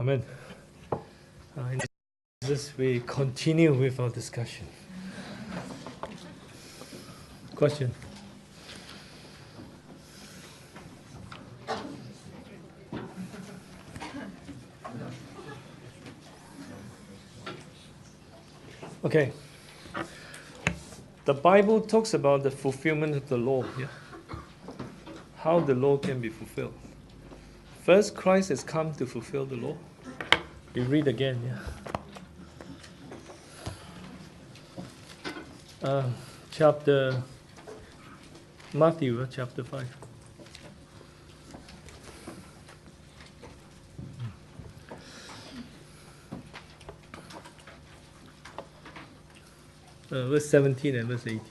Amen. In this, we continue with our discussion. Question? Okay. The Bible talks about the fulfillment of the law. Yeah. How the law can be fulfilled. First, Christ has come to fulfill the law. We read again. Yeah. Chapter Matthew, chapter 5. Verse 17 and verse 18.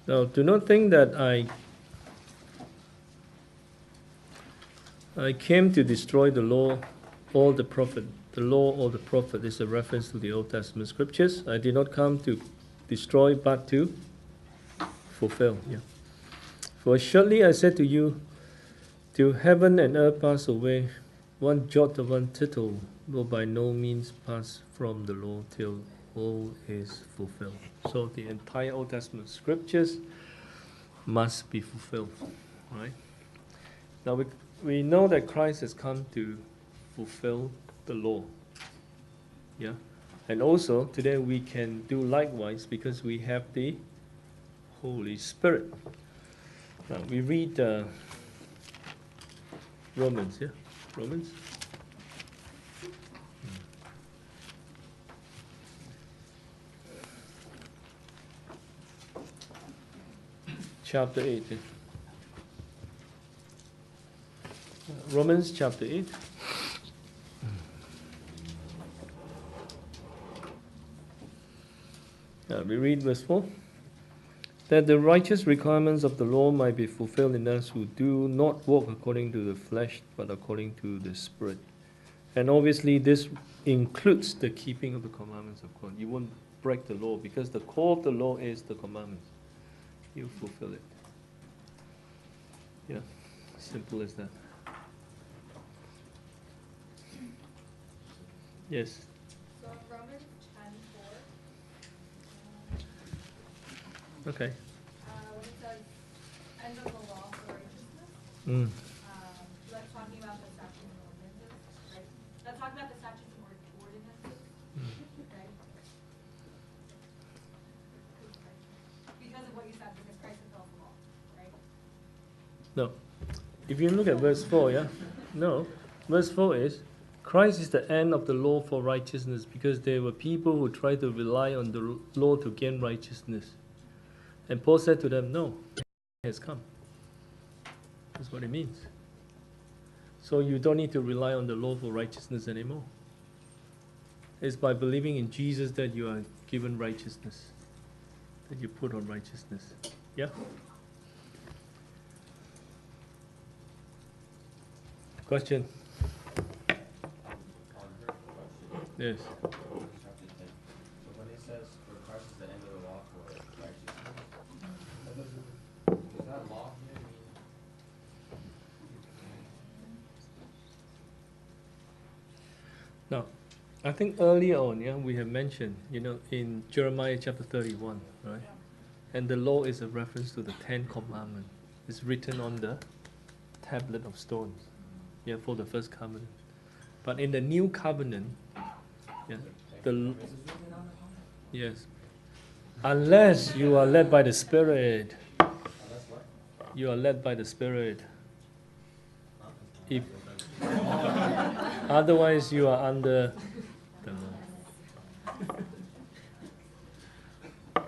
Now, do not think that I came to destroy the law or the prophet. The law or the prophet is a reference to the Old Testament scriptures. I did not come to destroy, but to fulfill. Yeah. For surely I said to you, till heaven and earth pass away, one jot or one tittle will by no means pass from the law till all is fulfilled. So the entire Old Testament scriptures must be fulfilled. Right? Now we know that Christ has come to fulfill the law. Yeah? And also today we can do likewise because we have the Holy Spirit. Now we read Romans, yeah? Romans? Chapter 8. Yeah? Romans chapter 8. We read verse 4. That the righteous requirements of the law might be fulfilled in us who do not walk according to the flesh, but according to the Spirit. And obviously this includes the keeping of the commandments of God. You won't break the law because the core of the law is the commandments. You fulfill it. Yeah, simple as that. Yes. So Romans 10:4. Okay. When it says end of the law for righteousness, that's talking about the statutes and ordinances, right? That's talking about the statutes and ordinances, right? Because of what you said, because Christ fulfilled the law, right? No. If you look at verse 4, yeah? No. Verse 4 is, Christ is the end of the law for righteousness, because there were people who tried to rely on the law to gain righteousness. And Paul said to them, no, it has come. That's what it means. So you don't need to rely on the law for righteousness anymore. It's by believing in Jesus that you are given righteousness, that you put on righteousness. Yeah? Question? Yes. So when it says for Christ is the end of the law for righteousness, does that law here mean? Now, I think earlier on, yeah, we have mentioned, in Jeremiah chapter 31, right? And the law is a reference to the 10 Commandments. It's written on the tablet of stones, yeah, for the first covenant. But in the new covenant, yeah, yes, unless you are led by the Spirit, you are led by the Spirit. If otherwise, you are under the law.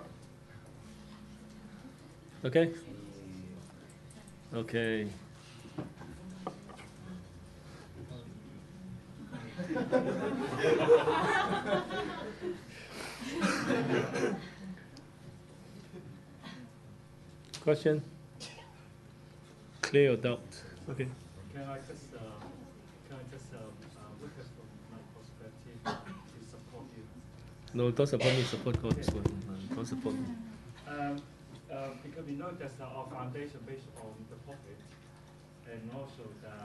Okay? Okay. Question? Clear or doubt? Okay. Can I just look at from my perspective to support you? No, don't support me, support God as well. Don't support me. Because we know that our foundation based on the prophet, and also the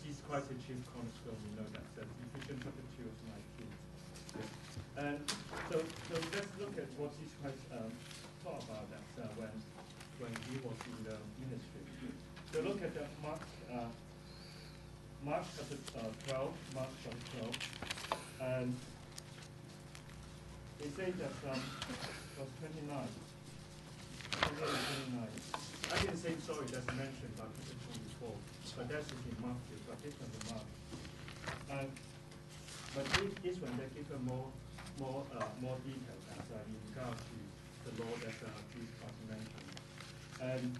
Jesus Christ the chief cornerstone. We know that. That's Ephesians chapter 2 verse 19. And so let's look at what Jesus Christ taught about that when he was in the ministry. So look at the Mark chapter 12, Mark chapter 12, and it says that verse 29. 29. I didn't say sorry, that's mentioned by Peter before, but that's in Matthew, but this one in Mark. But this one they give a more detail as in regard to the law that Jesus Christ mentioned. And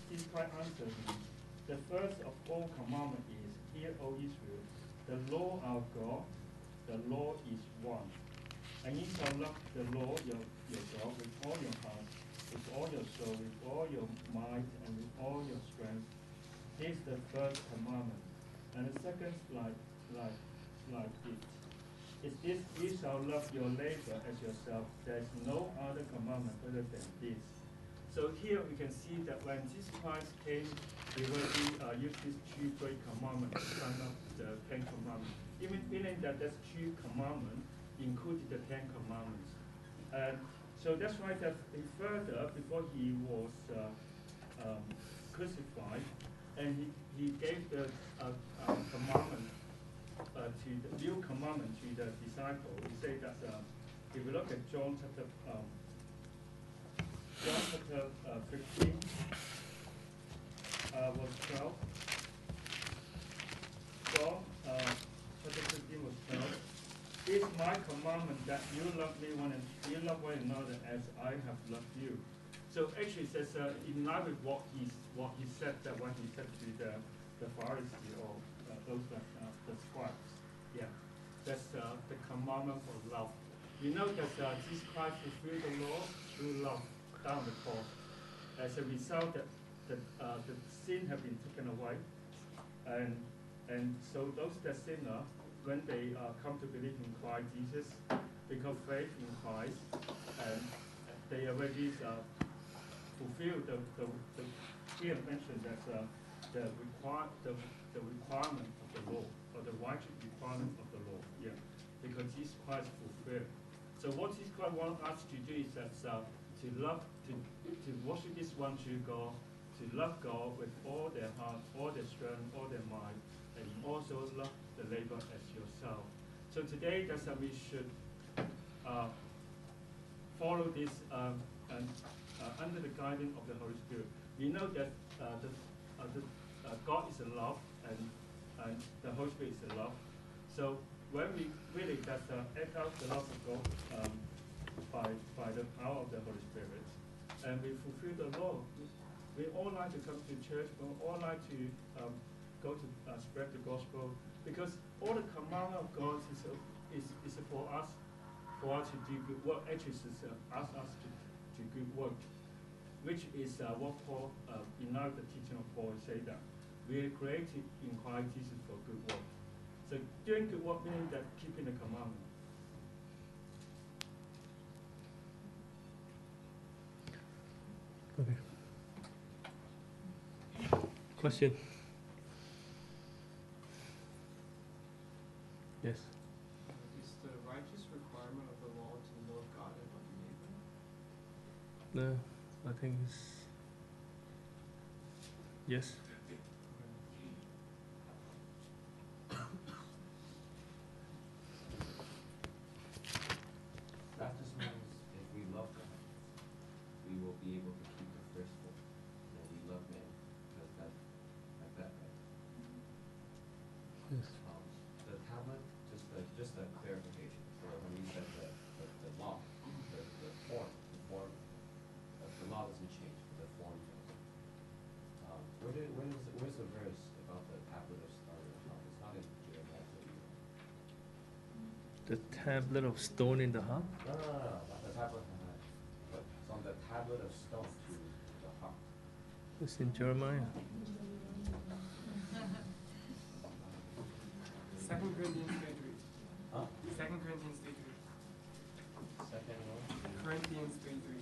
Jesus Christ answered him, the first of all commandment is, hear, O Israel, the Lord our God, the Lord is one. And you shall love the Lord your God with all your heart, with all your soul, with all your might, and with all your strength. This is the first commandment. And the second like it. Is this, you shall love your neighbor as yourself. There is no other commandment other than this. So here we can see that when Jesus Christ came, he already used these two great commandments to sum up the Ten Commandments. Even meaning that this two commandments included the Ten Commandments. And so that's why that further, before he was crucified, and he gave the commandment to the new commandment to the disciple. He said that if you look at John chapter 15, verse 12. John chapter 15, verse 12. This is my commandment that you love me you love one another as I have loved you. So actually it says in line with what he said that when he said to the Pharisees or those that the scribes. Yeah. That's the commandment for love. You know that Jesus Christ fulfilled the law through love down the cross. As a result that the sin have been taken away. And so those that sinner, when they come to believe in Christ Jesus, because faith in Christ, and they already fulfill the here mentioned that the requirement of the law, or the righteous requirement of the law, yeah, because Jesus Christ fulfilled. So what Jesus Christ wants us to do is that to love, to worship this one true God, to love God with all their heart, all their strength, all their mind, and also love the neighbor as yourself. So today, that's we should follow this and under the guidance of the Holy Spirit. We know that God is a love, and the Holy Spirit is a love. So when we really act out the love of God by the power of the Holy Spirit, and we fulfill the law, we all like to come to church. We all like to go to spread the gospel, because all the commandment of God is for us to do good work. Actually, it's ask us to do good work, which is what Paul, in now the teaching of Paul, say that we are created in Christ Jesus for good work. So doing good work means that keeping the commandment. Okay. Question? Yes. Is the righteous requirement of the law to love God and love your neighbor? No, I think it's yes. That just means if we love God, we will be able to keep the first one. And we love man, because that, like that, right? Yes. The tablet, just a clarification. So when you said the law, the form, the law doesn't change, but the form does. Where's the verse about the tablet of stone? It's not in Jeremiah 31. The tablet of stone in the heart. No, not the tablet of the heart. But it's on the tablet of stone to the heart. It's in Jeremiah. 2 Corinthians 3:3. Huh? 2 Corinthians 3:3. Second one. Corinthians 3:3.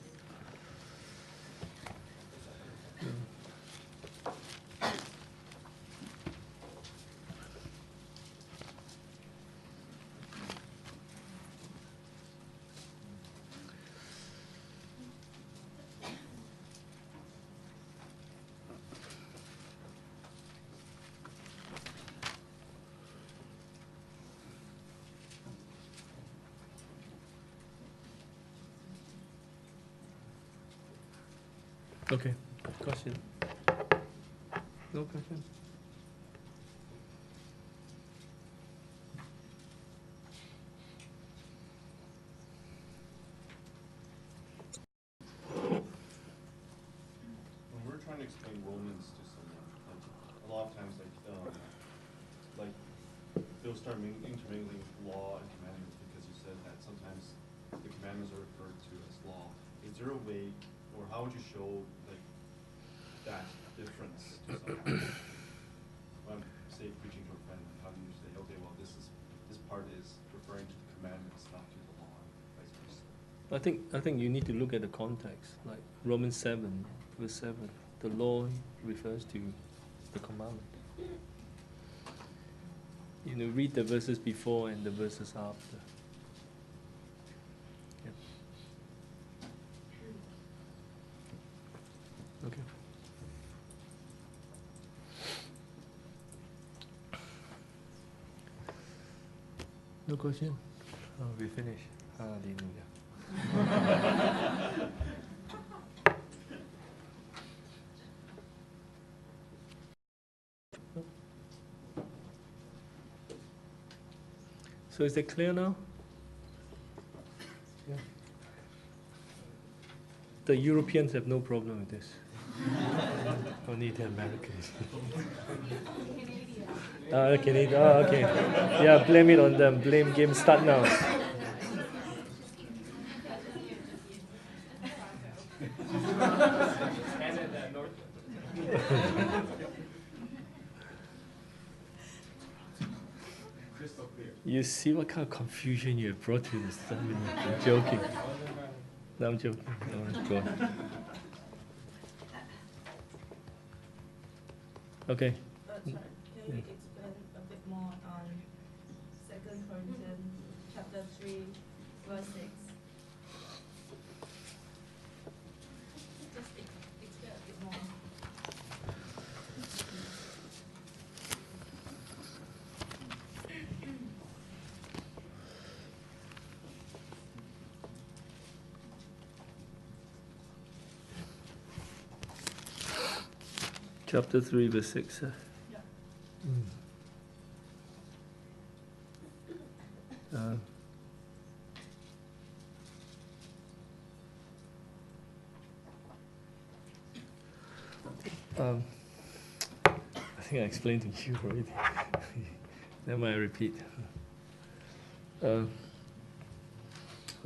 Okay. Question? No question? When we're trying to explain Romans to someone, like a lot of times, like they'll start intermingling law and commandments because you said that sometimes the commandments are referred to as law. Is there a way, or how would you show like that difference to someone? When say preaching to a friend, how do you say, okay, well this part is referring to the commandments, not to the law, and vice versa? I think you need to look at the context, like Romans 7, verse 7. The law refers to the commandment. You know, read the verses before and the verses after. Yeah. Okay. No question? Oh, we finished. Hallelujah. So is it clear now? Yeah. The Europeans have no problem with this. Only the Americans. Canadian. Oh, okay. Yeah, blame it on them. Blame game start now. Canada, North. Crystal clear. You see what kind of confusion you have brought to this. I'm joking. No, I'm joking. No, go on. Okay. Sorry, can you explain a bit more on 2 Corinthians chapter 3, verse 6? Just explain a bit more. Chapter 3, verse 6. Yeah. I think I explained to you already. Then I repeat. How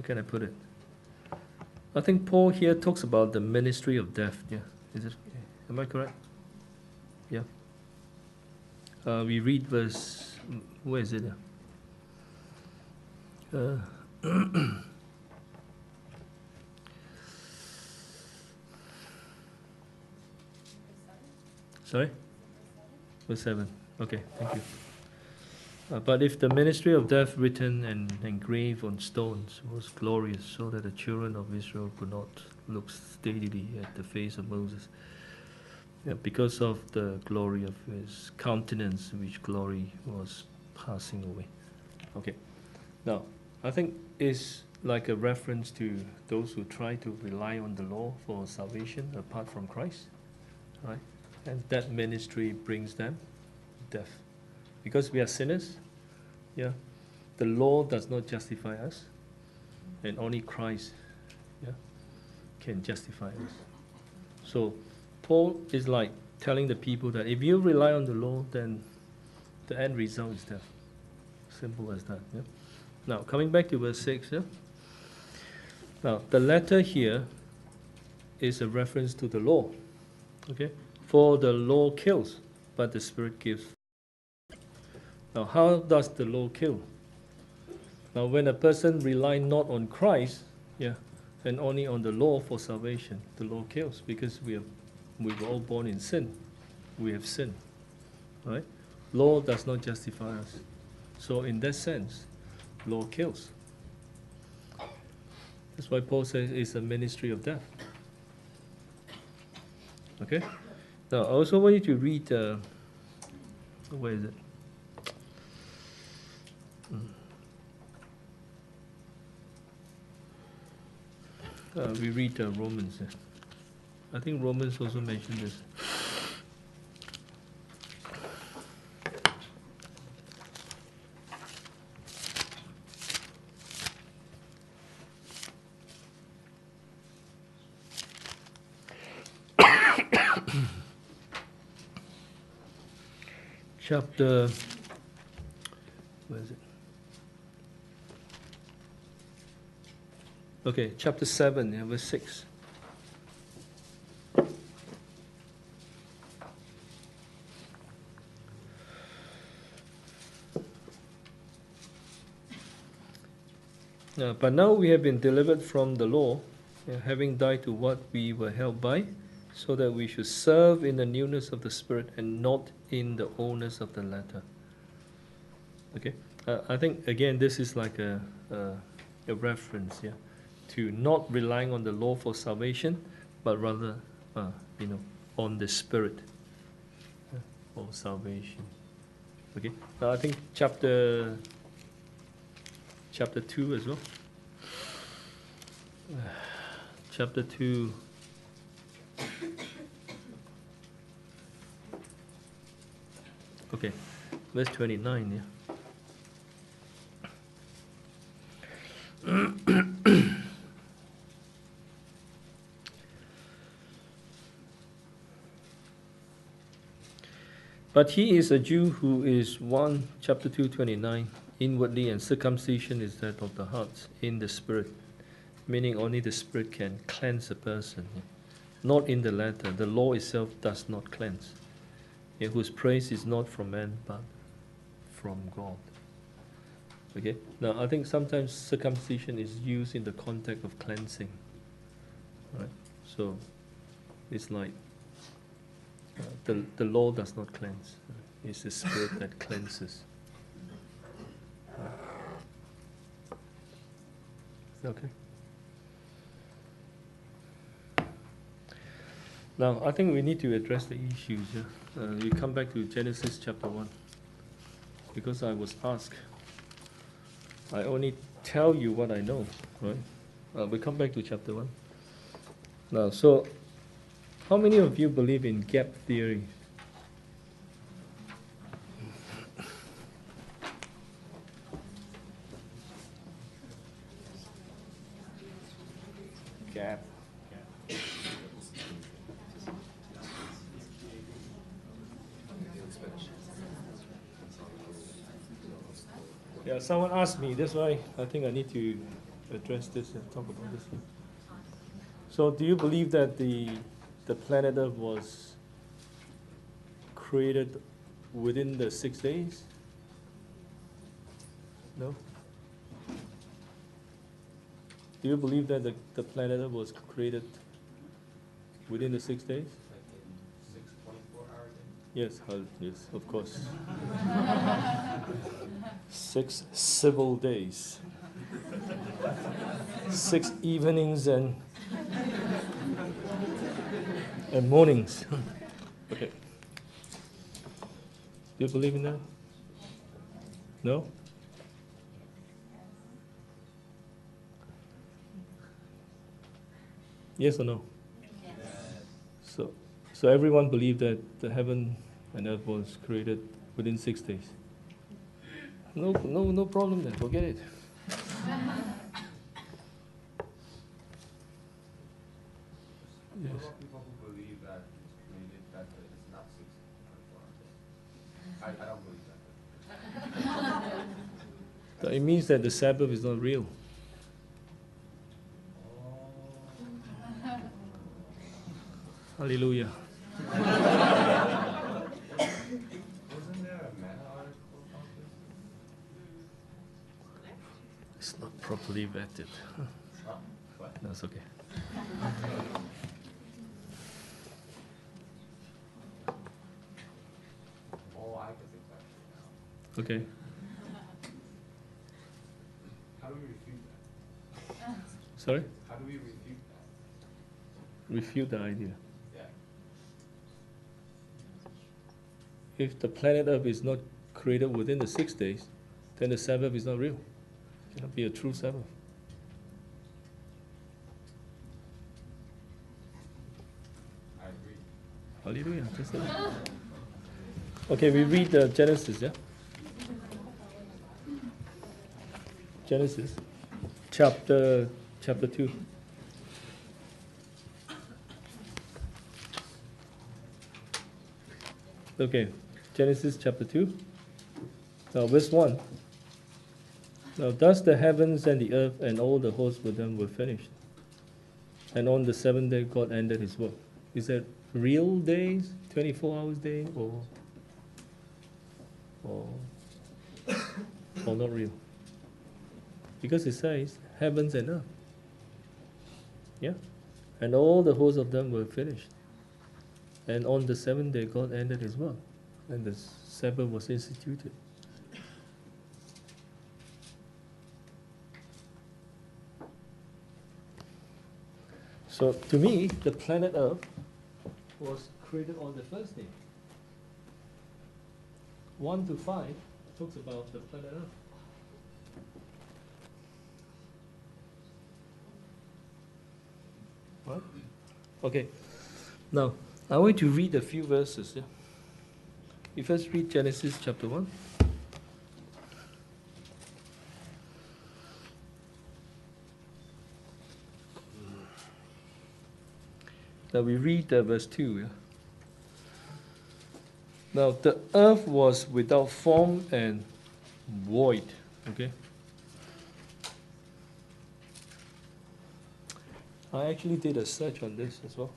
can I put it? I think Paul here talks about the ministry of death. Yeah, is it? Am I correct? Yeah. We read verse. Where is it? Sorry? Verse 7. Okay, thank you. But if the ministry of death written and engraved on stones was glorious, so that the children of Israel could not look steadily at the face of Moses, because of the glory of his countenance, which glory was passing away. Okay. Now, I think it's like a reference to those who try to rely on the law for salvation apart from Christ, right? And that ministry brings them death. Because we are sinners, yeah, the law does not justify us, and only Christ, yeah, can justify us. So Paul is like telling the people that if you rely on the law, then the end result is death. Simple as that. Yeah. Now coming back to verse 6. Yeah. Now the letter here is a reference to the law. Okay. For the law kills, but the Spirit gives. Now how does the law kill? Now when a person relies not on Christ, yeah, and only on the law for salvation, the law kills, because we were all born in sin. We have sinned. Right? Law does not justify us. So in that sense, law kills. That's why Paul says it's a ministry of death. Okay? Now I also want you to read, where is it? We read Romans. I think Romans also mentioned this. Chapter, where is it? Okay, chapter 7, yeah, verse 6. But now we have been delivered from the law, having died to what we were held by, so that we should serve in the newness of the Spirit and not in the oldness of the letter. Okay, I think again this is like a reference, yeah, to not relying on the law for salvation, but rather, on the Spirit for salvation. Okay, now I think chapter 2 as well. Chapter 2. Okay, verse 29, yeah. But he is a Jew who is one, chapter 2:29, inwardly, and circumcision is that of the heart, in the Spirit, meaning only the Spirit can cleanse a person, not in the letter. The law itself does not cleanse, whose praise is not from man, but from God. Okay. Now, I think sometimes circumcision is used in the context of cleansing, right? So, it's like the law does not cleanse; it's the Spirit that cleanses. Okay. Now, I think we need to address the issues. Yeah? We come back to Genesis chapter 1, because I was asked. I only tell you what I know, right? We come back to chapter 1. Now, so how many of you believe in gap theory? Gap. Yeah, someone asked me, that's why I think I need to address this and talk about this. So do you believe that the planet Earth was created within the 6 days? No? Do you believe that the planet Earth was created within the 6 days? Like in 6 24-hour days? Yes, yes, of course. 6 civil days. 6 evenings and mornings. Okay. Do you believe in that? No? Yes or no? Yes. So everyone believed that the heaven and earth was created within 6 days. No problem then. Forget it. What about people who believe that it's created, that it's not 6 24 hours? I don't believe that. So it means that the Sabbath is not real. Hallelujah. Wasn't there a meta article about this? It's not properly vetted. Oh, what? That's okay. Oh, I get the question now. Okay. How do we refute that? Sorry? How do we refute that? Refute the idea. Yeah. If the planet Earth is not created within the 6 days, then the Sabbath is not real. It cannot be a true Sabbath. Hallelujah. Okay, we read Genesis, yeah? Genesis, chapter 2. Okay, Genesis chapter 2. Now, verse 1. Now, thus the heavens and the earth and all the hosts with them were finished. And on the seventh day, God ended his work. Is that real days, 24 hours day, or not real? Because it says heavens and earth. Yeah? And all the hosts of them were finished. And on the seventh day, God ended his work. And the Sabbath was instituted. So, to me, the planet Earth was created on the first day. 1 to 5 talks about the planet Earth. What? Okay. Now, I want to read a few verses. Yeah? You first read Genesis chapter 1. Now we read verse 2. Yeah? Now the earth was without form and void. Okay. I actually did a search on this as well.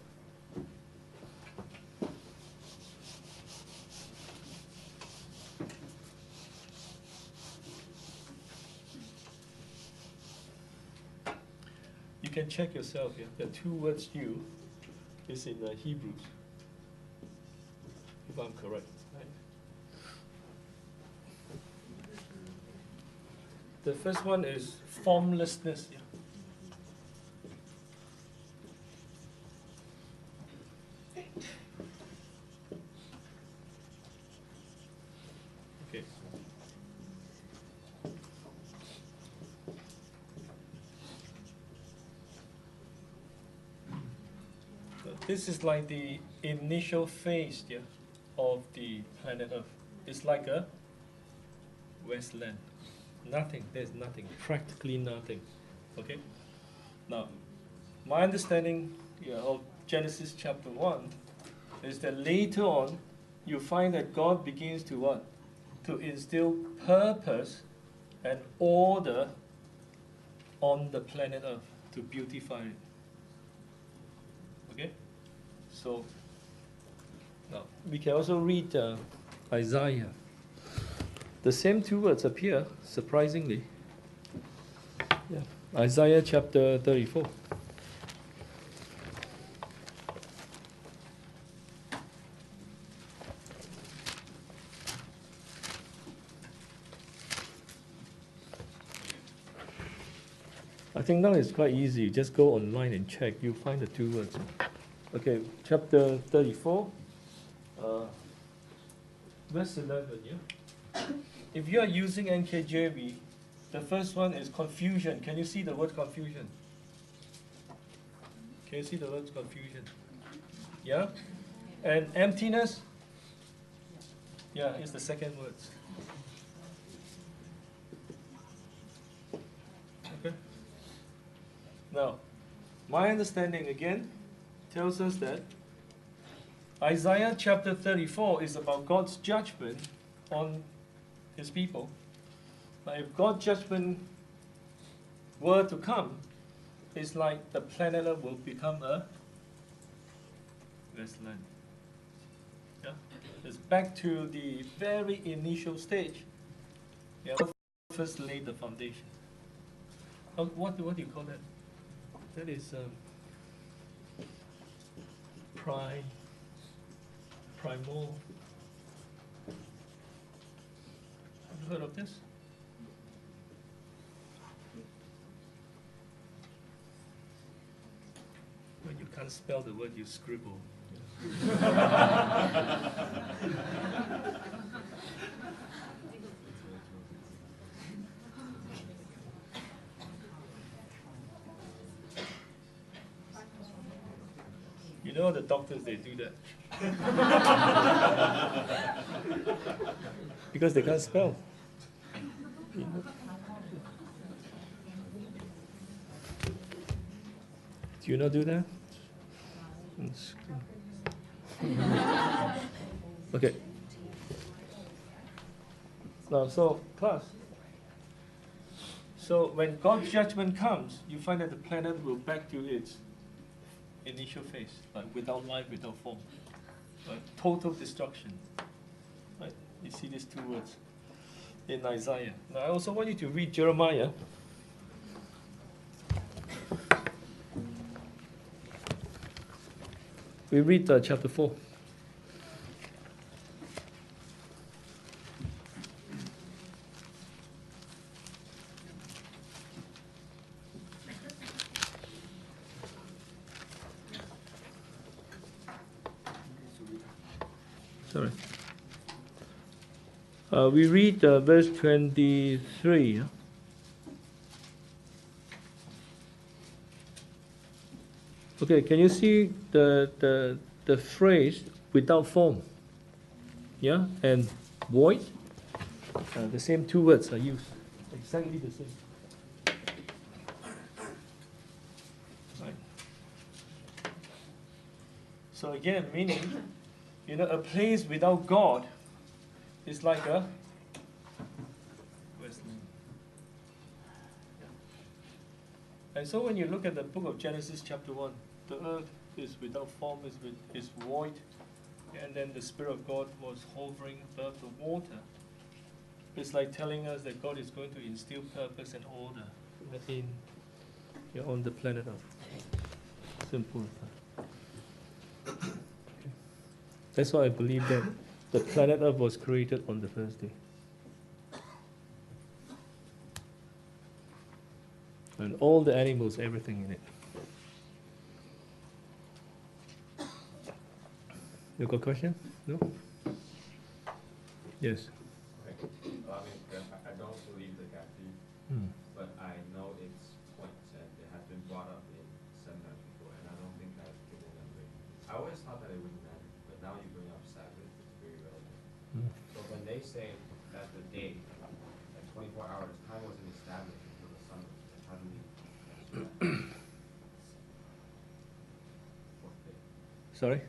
You can check yourself here. The two words "you" is in the Hebrews, if I'm correct. Right? The first one is formlessness. Yeah? Okay. So this is like the initial phase, yeah, of the planet Earth. It's like a wasteland. Nothing. There's nothing. Practically nothing. Okay. Now, my understanding of Genesis chapter 1 is that later on you find that God begins to what? To instill purpose and order on the planet Earth to beautify it. Okay? So, now we can also read Isaiah. The same two words appear, surprisingly. Yeah. Isaiah chapter 34. I think now it's quite easy. Just go online and check. You'll find the two words. Okay, chapter 34, verse 11. Yeah. If you are using NKJV, the first one is confusion. Can you see the word confusion? Can you see the word confusion? Yeah? And emptiness? Yeah, it's the second word. Okay? Now, my understanding again tells us that Isaiah chapter 34 is about God's judgment on his people. Now, if God's judgment were to come, it's like the planet Earth will become a wasteland. Yeah? It's back to the very initial stage. Yeah, first laid the foundation. What do you call that? That is primal. Have you heard of this? When you can't spell the word, you scribble. You know the doctors, they do that. Because they can't spell. You know? Do you not do that? Okay. Now, so class. So when God's judgment comes, you find that the planet will back to its initial phase, like without life, without form, like total destruction. Right? You see these two words in Isaiah. Now, I also want you to read Jeremiah. We read chapter 4. Sorry. We read verse 23. Yeah? Okay, can you see the phrase without form? Yeah, and void. The same two words are used, exactly the same. Right. So again, meaning, a place without God is like a wasteland. And so when you look at the book of Genesis chapter 1, the earth is without form, is void, and then the Spirit of God was hovering above the water. It's like telling us that God is going to instill purpose and order on the planet Earth. Simple as that. That's why I believe that the planet Earth was created on the first day. And all the animals, everything in it. You got a question? No? Yes. Okay. Well, I don't believe the captive, but I know its points, and it has been brought up in seminars before, and I don't think I've given them weight. I always thought that it wouldn't matter, but now you bring up Sabbath, it's very relevant. So when they say that the day, at 24 hours, time wasn't established until the sun was set, how do we answer that? Fourth day. Sorry?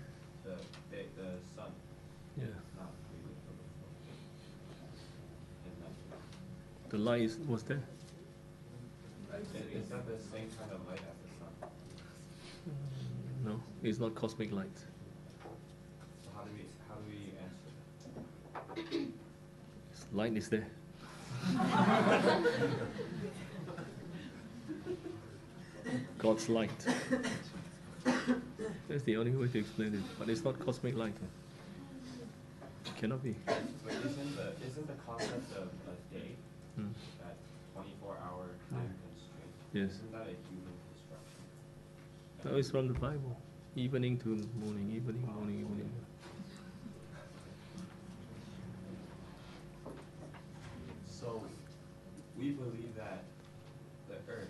The sun Yeah. not created until the fourth day. And that's The light was there. Is that the same kind of light as the sun? No, it's not cosmic light. So how do we answer that? Light is there. God's light. That's the only way to explain it. But it's not cosmic light. It cannot be. But isn't the concept of a day, that 24-hour time constraint, Yes. isn't that a human construction? No, it's from the Bible. Evening to morning, evening, morning, evening. So we believe that the earth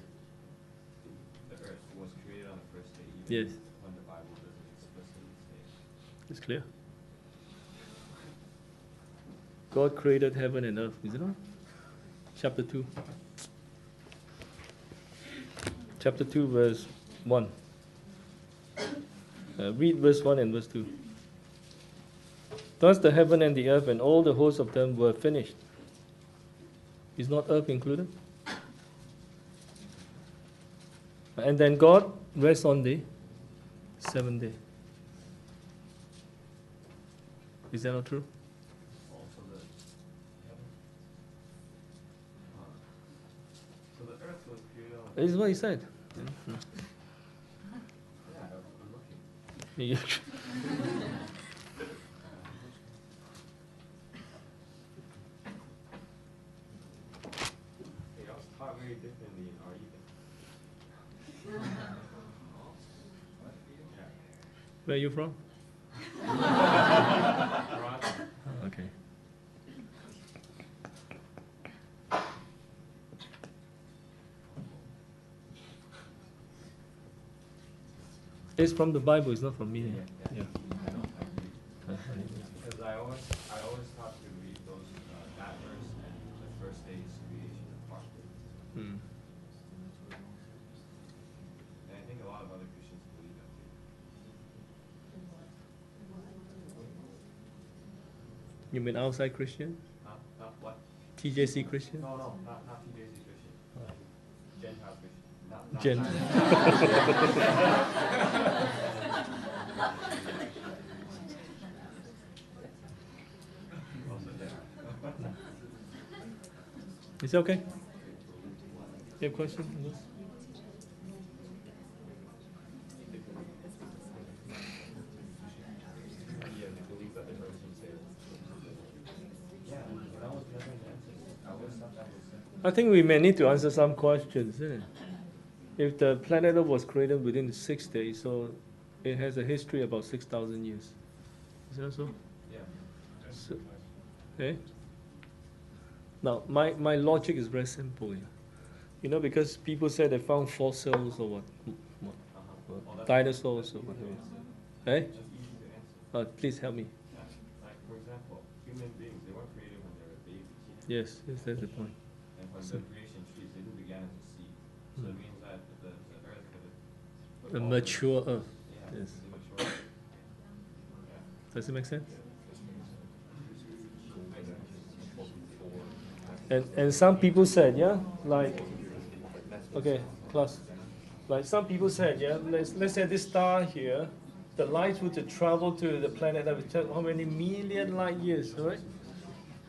was created on the first day, even Yes. when the Bible doesn't explicitly say. It's clear. God created heaven and earth, is it not? Chapter 2. Chapter 2, verse 1. Read verse 1 and verse 2. Thus the heaven and the earth and all the hosts of them were finished. Is not earth included? And then God rests on the seventh day. Is that not true? Also the heaven. So the earth was created on. This is what he said. Yeah, I'm looking. Yeah. I was taught very differently in RE. Yeah. Where are you from? Toronto. Okay. It's from the Bible, it's not from me. Yeah. I always thought to read those that verse and the first day is creation apart. Hmm. And I think a lot of other Christians believe that too. You mean outside Christian? Not what? TJC Christian? No, not TJC Christian. Gentile Christian. Not Gen- Also, yeah. Is it okay? You have a question on this? Yeah, they believe that the person saved. Yeah, that was never an answer. I always thought that was simple. I think we may need to answer some questions, isn't it? If the planet Earth was created within 6 days, so it has a history about 6,000 years. Is that so? Yeah. So eh? Now, my logic is very simple. Yeah. You know, because people say they found fossils or what, Well, that's dinosaurs or whatever. Eh? just easy to answer. Please help me. Yeah. Like, for example, human beings, they weren't created when they were babies. Yes, that's the point. And from So- the creation trees, they didn't began as a seed. So it means that the earth could A have. mature Earth. Yeah, Yes. it's a mature. Yeah. Does it make sense? Yeah. And some people said, yeah, like, okay, class. Like some people said, yeah, let's say this star here, the light would travel to the planet that would take how many million light years, right?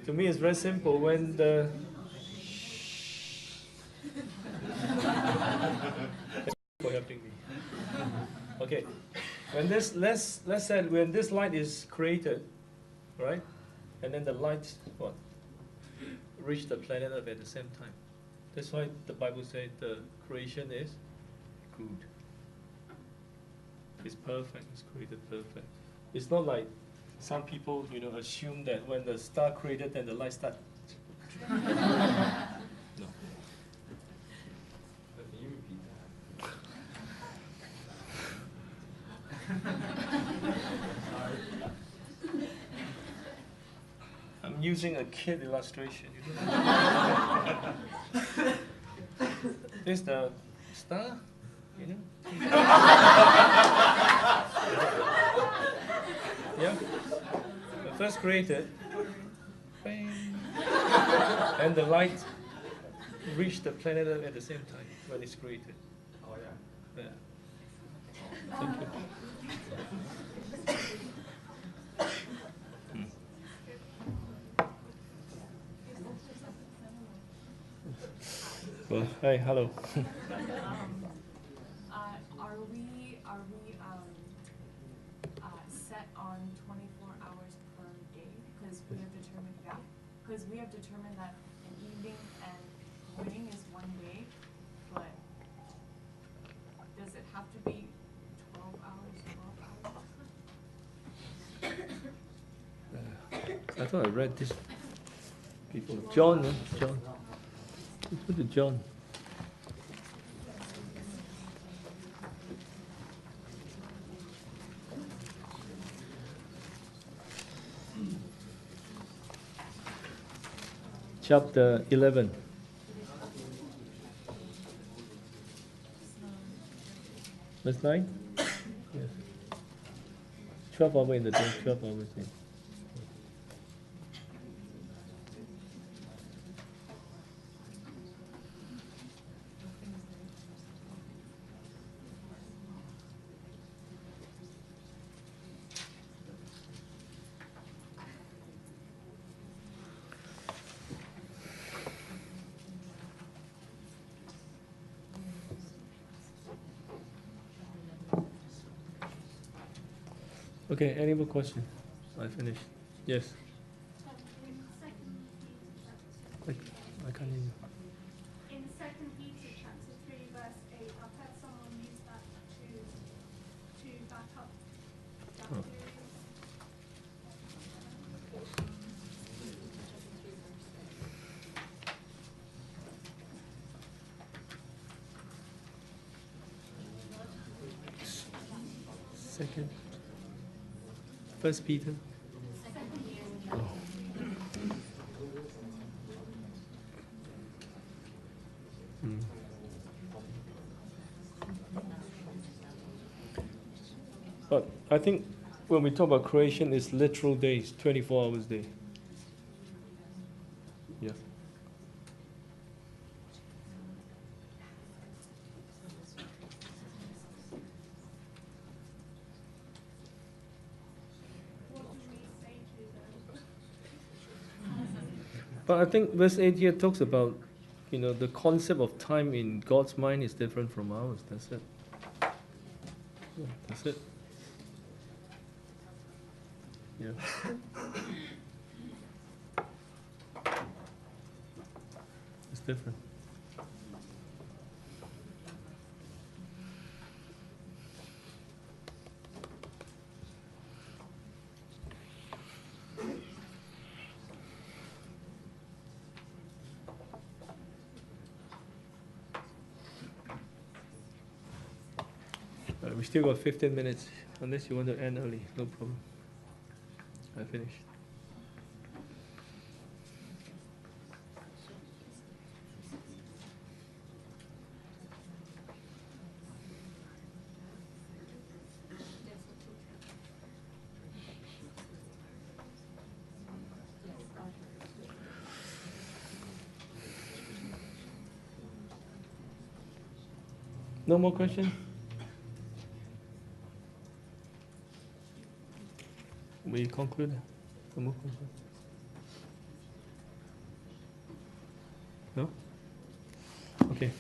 To me, it's very simple. When the for helping me. Okay, when this let's say when this light is created, right, and then the light what reach the planet Earth at the same time. That's why the Bible says the creation is good. It's perfect. It's created perfect. It's not like some people, you know, assume that when the star created, then the light start. No. But can you repeat that? I'm using a kid illustration. You know? This is the star, you know. Yeah. The first created, bang, and the light reached the planet Earth at the same time when it's created. Oh yeah. Yeah. Thank you. Well, hey, hello. Are we set on 24 hours per day? Because we have determined, yeah, because we have determined that an evening and morning is one day, but does it have to be 12 hours, 12 hours? I thought I read this before. John, John. Let's go to John. Chapter 11. Verse 9? Yes. 12 hours in the day, 12 hours in. Okay, any more questions? I finished. Yes. I can't hear you. In 2 Peter chapter 3 verse 8, I've heard someone use that to back up that Oh. theory. Second. First Peter. 2 Peter But I think when we talk about creation, it's literal days, 24 hours a day. Yeah. But I think verse 8 here talks about, the concept of time in God's mind is different from ours. That's it. Yeah, that's it. Yeah. It's different. We still got 15 minutes, unless you want to end early, no problem. I finished. No more questions? We conclude. No more questions? No? Okay.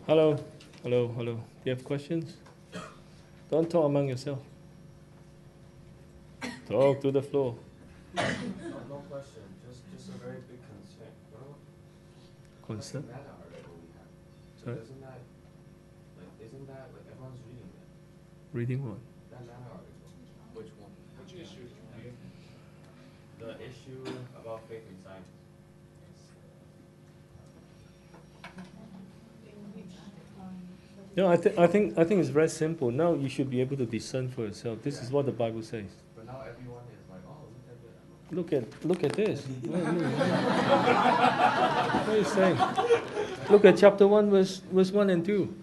Hello. Do you have questions? Don't talk among yourself. Talk to the floor. No question, just a very big concern. What about Concern? the meta article we have? So Sorry? isn't that like everyone's reading that? Reading what? That meta article. Which one? Which issue? The issue about faith and science. No, I think it's very simple. Now you should be able to discern for yourself. This is what the Bible says. But now everyone is like, oh, look at that. Look at this. What are you saying? Look at chapter 1, verse 1 and 2.